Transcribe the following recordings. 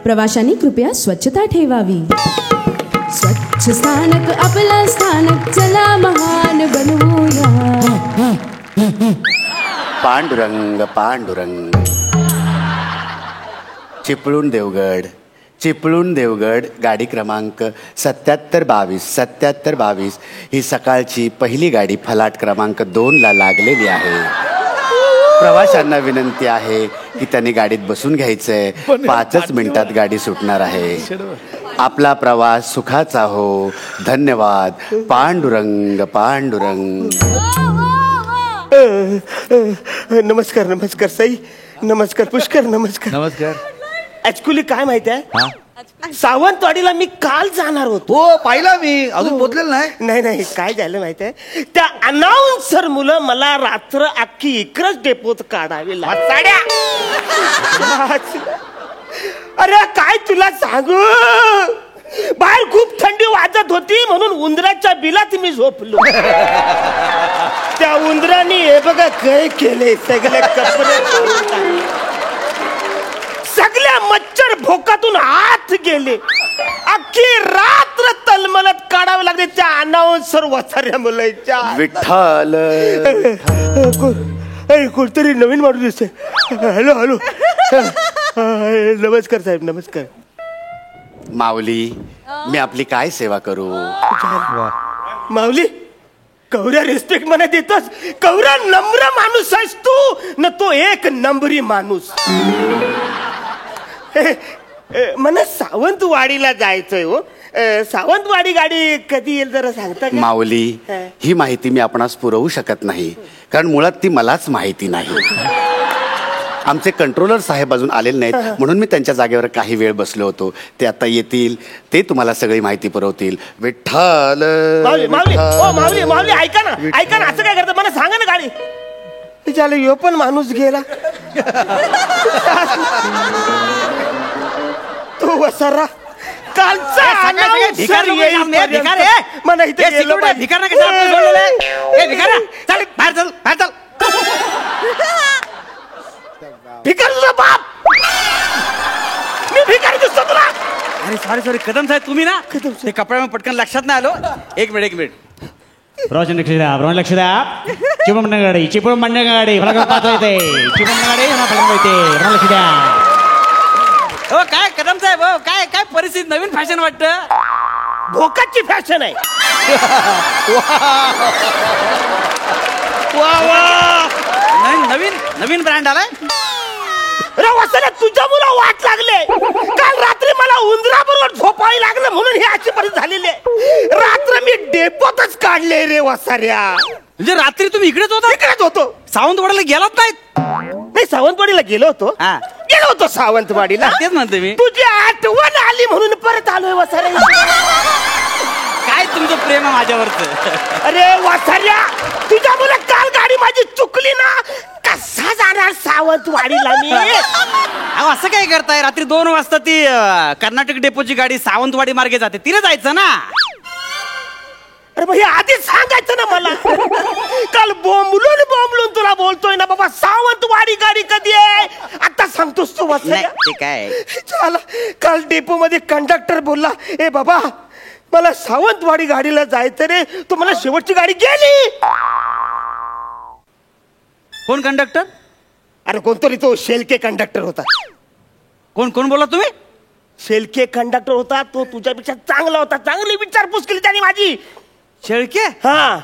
प्रवाशांनी कृपया स्वच्छता ठेवावी. स्वच्छ स्थानक आपलं स्थानक, चला महान बनवूया. पांडुरंग पांडुरंग. चिपळूण देवगड, चिपळूण देवगड, गाडी क्रमांक 7722 7722. ही सकाळची पहिली गाडी फलाट क्रमांक 2ला लागलेली आहे. प्रवाशांना विनंती आहे की त्यांनी गाडीत बसून घ्यायचंय. 5च मिनिटात गाडी सुटणार आहे. आपला प्रवास सुखाचा हो. धन्यवाद. पांडुरंग पांडुरंग. नमस्कार नमस्कार साई. नमस्कार पुष्कर. नमस्कार नमस्कार. ऍक्च्युली काय माहिती आहे, सावंतवाडीला मी काल जाणार होतो. हो पाहिला मी, अजून पोचलेलं नाही. नाही नाही, काय झालं माहिती आहे, त्या अनाउन्सर मुलं मला रात्र अख्खी इकडच डेपोत काढावी लागल्या. अरे काय तुला सांगू, बाहेर खूप थंडी वाजत होती म्हणून उंदराच्या बिलात मी झोपलो. त्या उंदराने हे बघा काय केले, सगळे कपडे सगळ्या मच्छर भोकातून हात गेले. अख्खी रात्र तलमलत काढावे लागले त्या अनाउन्सर वसाऱ्या मुलांच्या. विठ्ठल. कोणतरी नवीन माणूस दिसतोय. Hello hello. नमस्कार साहेब. नमस्कार. माऊली, मी आपली काय सेवा करू? माऊली, कवऱ्या रिस्पेक्ट मला देतोस. कवऱ्या नम्र माणूस आहेस तू न, तो एक नंबरी माणूस. मला सावंतवाडीला जायचंय हो. सावंतवाडी गाडी कधी येईल जरा सांगता का? माऊली, ही माहिती मी आपणास पुरवू शकत नाही, कारण मुळात ती मलाच माहिती नाही. आमचे कंट्रोलर साहेब अजून आलेले नाहीत, म्हणून मी त्यांच्या जागेवर काही वेळ बसलो होतो. ते आता येतील, ते तुम्हाला सगळी माहिती पुरवतील. विठ्ठल. माऊली माऊली माऊली माऊली, ऐका ना ऐका ना, असं काय करतं मला सांगा ना. गाडी झालं, यो पण माणूस गेला. तो वसारा कालचा बाप. मी भिकारी दिसतो तुला? अरे सॉरी सॉरी, कदम साहेब तुम्ही ना, ते कपड्यामध्ये पटकन लक्षात नाही आलो. एक मिनिट. प्रवाशांनी लक्ष द्या, प्रवाशांनी लक्ष द्या. चिपळूण गाडी, चिपळूण गाडी, मला पाहता येते. चिपळूण गाडी मला येते, लक्ष द्या. हो काय कदम साहेब, हो काय काय परिस्थिती, नवीन फॅशन वाटतं. भोकाची फॅशन आहे. नवीन ब्रँड आलाय. अरे वसल्या, तुझ्या मुला वाट लागले. काल रात्री मला उंदराबरोबर झोपावी लागलं म्हणून ही अशी परिस्थिती झालेली आहे. रात्र मी डेपोतच काढले रे वसाऱ्या. म्हणजे रात्री तुम्ही इकडेच होता? इकडेच होतो. सावंतवाडीला गेलात नाहीत? नाही, सावंतवाडीला गेलो होतो. सावंतवाडीला तेच म्हणते मी. तुझी आठवण आली म्हणून परत आलोय वसाऱ्या. काय तुमचं प्रेम आहे माझ्यावरच. अरे वसाऱ्या, तुझ्या मुलं काल गाडी माझी चुकली ना, कसा जाणार सावंतवाडीला मी? असं काय करताय, रात्री 2 वाजता ती कर्नाटक डेपोची गाडी सावंतवाडी मार्गे जाते, तिला जायचं ना. अरे भाई, आधीच सांगायचं ना मला. काल बोंबलून तुला बोलतोय ना बाबा, सावंतवाडी गाडी कधी आहे आता सांगतोस तू. वसाऱ्या ते काय झालं, काल डेपो मध्ये कंडक्टर बोलला, ए बाबा मला सावंतवाडी गाडीला जायचं रे. तो मला शेवटची गाडी गेली. कोण कंडक्टर? अरे कोणतरी तो शेलके कंडक्टर होता. कोण बोला तुम्ही? शेलके कंडक्टर होता तो, तुझ्यापेक्षा चांगला होता. चांगली विचारपूस केली त्याने माझी. शेळके? हा.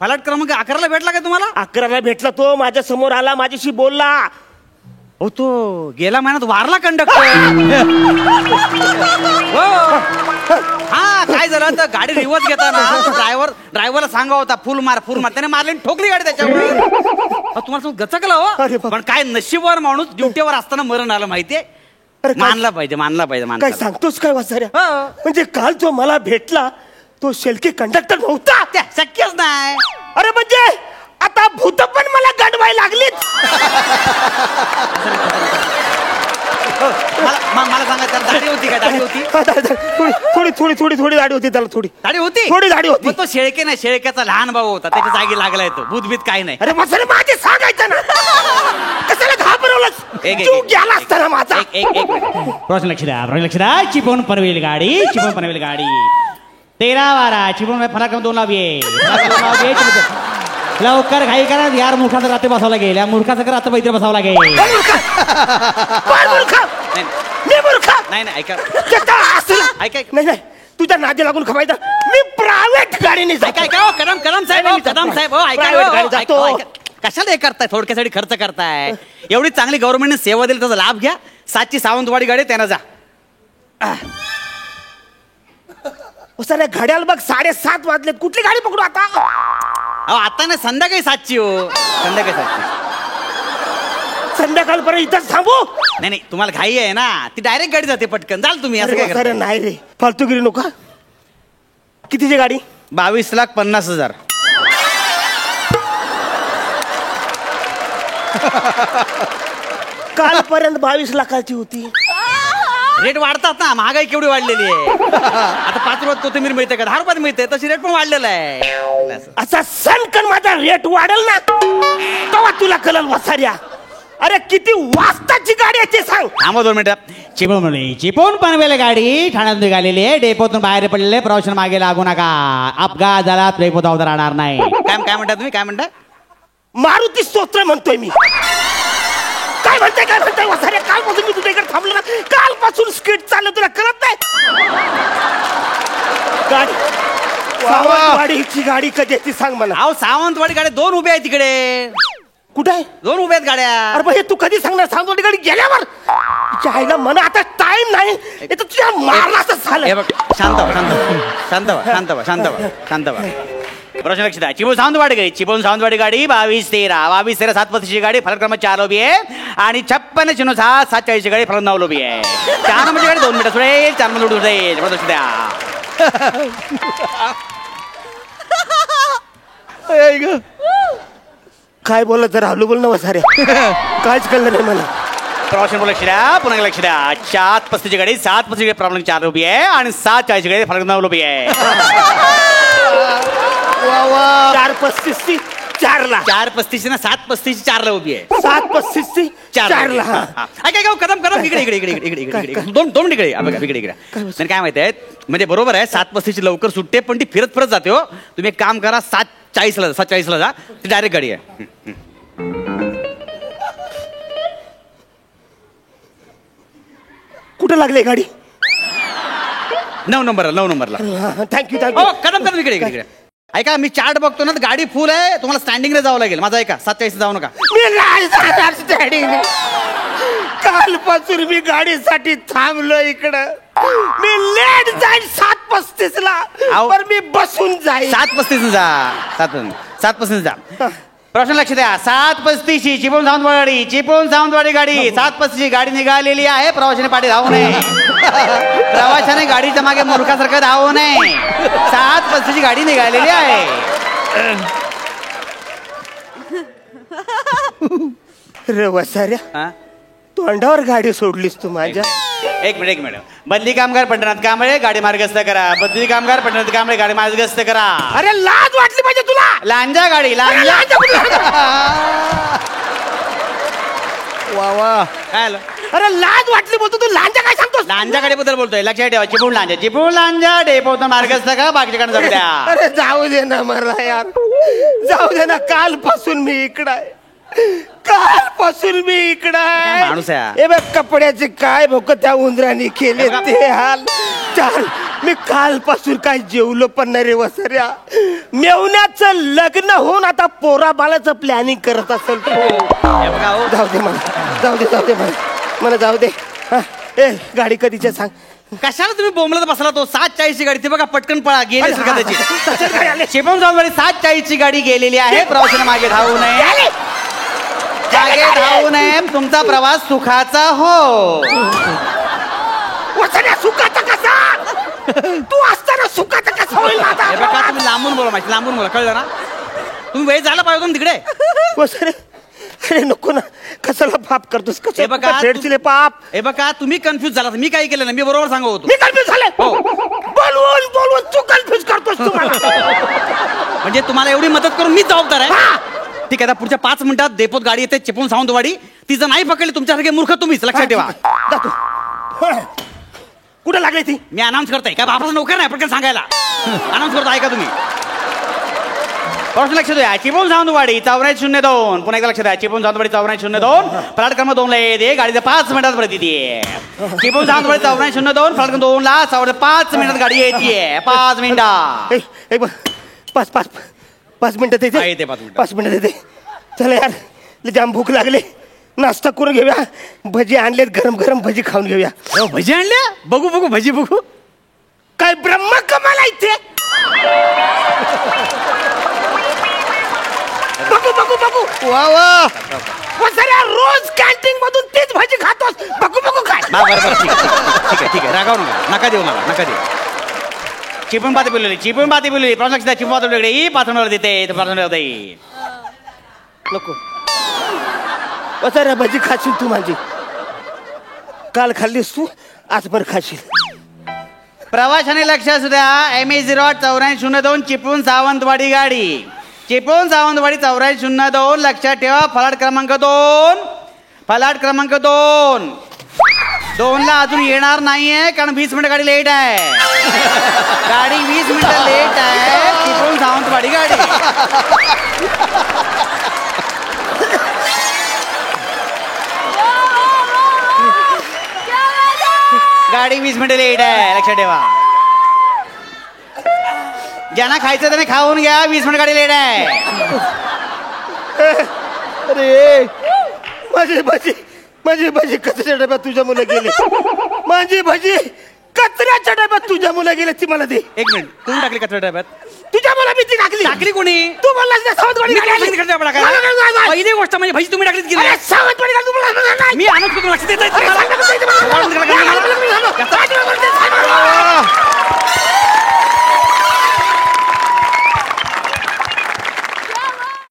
फलाट क्रमांक 11ला भेटला का तुम्हाला? 11ला भेटला तो, माझ्या समोर आला, माझ्याशी बोलला. हो, तो गेला महिन्यात वारला कंडक्टर. हा, काय झालं तर गाडी रिवर्स घेताना ड्रायव्हरला सांगा होता फुल मार त्याने मारली, ठोकली गाडी त्याच्यावर. तुम्हाला गचकला हो. पण काय नशीबवर माणूस ड्युटीवर असताना मरण आलं माहितीये. मानला पाहिजे. काय सांगतोस काय वसाऱ्या? म्हणजे काल जो मला भेटला तो शेलके कंडक्टर नव्हता? त्या शक्यच नाही. अरे म्हणजे आता भूत पण मला गडवाय लागलीत. मला सांगा, त्याला दाढी होती का? दाढी होती थोडी दाढी होती त्याला. थोडी दाढी होती. तो शेळके नाही, शेळक्याचा लहान भाऊ होता, त्याच्या जागी लागलाय तो. भूतभीत काही नाही. अरे वसाऱ्या, माझे सांगायचं ना. कशाला घाबरवलं असतानाच एक- जीव गेला असताना माझा. एक मिनिट. प्रवाशांनी लक्ष द्या प्रवाशांनी लक्ष द्या चिपळूण पनवेल गाडी चिपळूण पनवेल गाडी 13-12 चिपळूण फलाक्रम 2 लाविये लवकर घाई करा यार मूर्खाचं रात्री बसावं लागेल या मूर्खाचं रात्र इथे बसावं लागेल कोण मूर्ख? नाही मी मूर्ख? नाही ऐका त्याचा असला. ऐका. नाही तुझ्या नादी लागून खवायचं. मी प्रायव्हेट गाडीने ऐका ऐका कदम साहेब ऐका Private गाडी जातो. कशाला हे करताय थोडक्यासाठी खर्च करताय एवढी चांगली गव्हर्नमेंटने सेवा दिली त्याचा लाभ घ्या 7ची सावंतवाडी गाडी त्यांना जा सर घड्याल बघ 7:30 वाजलेत. कुठली गाडी पकडू आता? अहो आता नाही संध्याकाळी 7ची हो संध्याकाळी 7ची संध्याकाळपर्यंत इथंच थांबू? नाही तुम्हाला घाई आहे ना ती डायरेक्ट गाडी जाते पटकन जाल तुम्ही असं काय सर करताय? नाही रे फालतूगिरी नका. कितीची गाडी? 22,50,000 कालपर्यंत 22 लाखाची होती. रेट वाढतात ना महागाई केवढी वाढलेली आहे आता 5 रुपयात कोथिंबीर मिळते का 10 रुपयात मिळते तशी रेट पण वाढलेला आहे असा सणकन माझा रेट वाढेल ना तेव्हा तुला कळल वसाऱ्या. अरे किती वाजताची गाडी आहे ते सांग. थांबा 2 मिनिटं चिपळूण पनवेल गाडी ठाण्यातून निघालेली आहे डेपोतून बाहेर पडलेले प्रवाशांना मागे लागू नका अपघात झाला डेपोत अवधान राहणार नाही काय म्हणता तुम्ही काय म्हणता मारुती स्तोत्र म्हणतोय मी. काय म्हणताय वसाऱ्या? कालपासून मी तुझ्या इकडे थांबलो ना. कालपासून स्किट चाललं तुला कळत नाही? गाडी सावंतवाडीची गाडी कधी आहे ती सांग मला. अहो सावंतवाडी गाड्या 2 उभ्या आहेत तिकडे कुठे आहे? 2 उभ्या आहेत गाड्या अरे भाई तू कधी सांगणार? सावंतवाडी गाडी गेल्यावर तुझ्या आईला म्हणा आता टाइम नाही. हे तर तुझ्या मारलाच झालं. हे बघ शांत व्हा प्रश्न लक्ष द्या चिपळूण सावंतवाडी गाडी चिपळूण सावंतवाडी गाडी 22-13 7:35 गाडी फलक क्रमांक 4 लोबी आहे आणि 56-06 7:40 गाडी फलक 9 लोबी आहे 4 नंबरची गाडी 2 मिनिटं सुटेल 4 नंबर उठून जाईल लक्ष द्या काय बोलत जरा हलू बोल ना वसाऱ्या. कायच कळलं नाही मला. प्रवाशांना लक्ष द्या पुन्हा लक्ष द्या 7:35 गाडी 7:35 प्रॉब्लेम 4 लोबी आहे आणि 7:40 गाडी फलक 9 लोबी आहे 4:35 4ला 4:35 ना 7:35 4 ला उभी आहे 7:35 4ला. काय कदम इकडे 2 मिनिट इकडे काय माहिती म्हणजे बरोबर आहे 7:35 लवकर सुटते पण ती फिरत जाते हो तुम्ही एक काम करा 7:40 ला जा ती डायरेक्ट गाडी आहे कुठं लागली गाडी? 9 नंबरला थँक्यू कदम इकडे ऐका मी चार्ट बघतो ना गाडी फुल आहे तुम्हाला स्टँडिंगला जावं लागेल माझा ऐका 7:40 जाऊ नका मी नाही जाणार स्टँडिंग. कालपासून मी गाडीसाठी थांबलो इकडं. मी लेट जाईल 7:35 ला आहो. पण मी बसून जाईल. 7:35 जा 7:35 जा प्रश्न लक्ष द्या 7:35 चिपळूण सावंतवाडी गाडी 7:35 गाडी निघालेली आहे प्रवाशाने पाठी धावू नये प्रवाशाने गाडीच्या मागे मूर्खासारखं धावू नये 7:35 गाडी निघालेली आहे रे वसाऱ्या हा? तोंडावर गाडी सोडलीस तू माझ्या. एक मिनिट बदली कामगार पंढरनाथ कांबळे गाडी मार्गस्थ करा बदली कामगार पंढरनाथ कांबळे गाडी मार्गस्थ करा अरे लाज वाटली पाहिजे तुला. लांजा गाडी लांजा वा काय आलं अरे लाज वाटली बोलतो तू. लांजा काय सांगतोस? लांजा गाडीबद्दल बोलतोय लक्षात ठेवा चिपळूण लांजा डेपोतून मार्गस्थ करा बाकीच्याकडे जाऊ द्या अरे जाऊ दे ना मला यार. जाऊ दे ना. कालपासून मी इकडं आहे. कालपासून मी इकडं काय माणूस आहे? आहे. हे बघ कपड्याचे काय भोक त्या उंदराने केले ते हाल. चाल मी कालपासून काय जेवलो पण नाही रे वसऱ्या. मेवण्याचं लग्न होऊन आता पोरा बाळाचं प्लॅनिंग करत असेल तो. हे बघा हो. जाऊ दे मला जाऊ दे. हा, ए गाडी कधीच्या सांग. कशाला तुम्ही बोंबलत बसला तो 7:40 गाडी ती बघा पटकन पळा गेली अरे, हा, त्याची तसंच गाडी आली. चिपळूण सावंतवाडी 7:40 गाडी गेलेली आहे प्रवाशाने मागे धावू नये मागे धावू नये तुमचा प्रवास सुखाचा हो वसऱ्या सुखाचा कसा? तू असताना सुखाचा कसा होईल माझा? हे बघा तुम्ही लांबून बोला कळलं ना तुम्ही वेळ झाला पाहिजे होता ना तिकडे वसरे अरे नको ना. कशाला पाप करतोस? हे बघा, फेडचिले पाप. हे बघा तुम्ही कन्फ्युज झाला मी काय केलं ना मी बरोबर सांगत होतो मी कन्फ्युज झाले. हो. बोलवून तू कन्फ्युज करतोस तुम्हाला. म्हणजे तुम्हाला एवढी मदत करून मी जबाबदार आहे ठीक आहे आता पुढच्या 5 मिनिटात डेपोत गाडी येते चिपळूण सावंतवाडी तिचं नाही पकडली तुमच्यासारखे मूर्ख तुम्हीच लक्षात ठेवा. जातो. कुठं लागले ती? मी अनाऊन्स करतोय काय बापाचा नोकर नाही पटकन सांगायला. अनाऊन्स करतो ऐका तुम्ही. प्रश्न लक्षात द्या. चिपळूण सावंतवाडी 8402. पुन्हा एकदा लक्षात द्या. चिपळूण सावंतवाडी 8402. फ्लॅट क्रमांक 2 ला येते. गाडीचा 5 मिनिटात परत येते. चिपळूण सावंतवाडी 8402. फ्लॅट क्रमांक 2 ला 5 मिनिटात गाडी येते. 5 मिनिटात. पाच मिनिटात हा, येते 5 मिनिटात. 5 मिनिटात येते. चला यार, लय जाम भूक लागली. नाश्ता करून घेऊया. भजी आणलेत, गरम गरम भजी खाऊन घेऊया. भजी आणल्या? बघू बघू भजी बघू. काय ब्रह्म कमाल आहे इथे. बघू बघू बघू. वा वा. सर रोज कॅन्टीन मधून तीच भाजी खातोस. बघू बघू काय. बरोबर ठीक आहे रागाव नका देऊ मला नका देऊ. चिपळूण पाती बोललेली प्रश्न लक्षात. चिपळूण पाती बोललेली 5 मिनिटावर देते. 5 मिनिटावर देईल. नको. सर भजी खाशील तू माझी. काल खाल्लीस तू, आज पण खाशील. प्रवाशाने लक्ष असू द्या. ME 8402 चिपळूण सावंतवाडी गाडी. चिपळूण सावंतवाडी 8402 लक्षात ठेवा. फलाट क्रमांक 2. फलाट क्रमांक 2. 2 ला अजून येणार नाहीये कारण 20 मिनिटं गाडी लेट आहे. गाडी 20 मिनिटं लेट आहे. चिपळूण सावंतवाडी गाडी. गाडी 20 मिनिटं लेट आहे लक्षात ठेवा. ज्यांना खायचं त्याने खाऊन घ्या. 20 मिनिट गाडी लेट आहे. अरे माझी भजी कचऱ्याच्या डब्यात तुझ्या मुलं गेली. माझी भजी कचऱ्याच्या डब्यात तुझ्या मुलं गेले. ती मला दे. 1 मिनिट. कोण टाकली कचरा डब्यात? तुझ्या मुलं मी ती टाकली. टाकली कोणी? तू बोललास ना सावंतवाडी मी गाडी काय आली. सांगितलं कचरा डब्यात टाकायला? पहिली गोष्ट म्हणजे भजी तुम्ही टाकलीत की नाही? अरे सावंतवाडी गाडी तू बोललास ना. मी आणत होतो लक्ष देत अरे सांग ना, कसं इथे मला-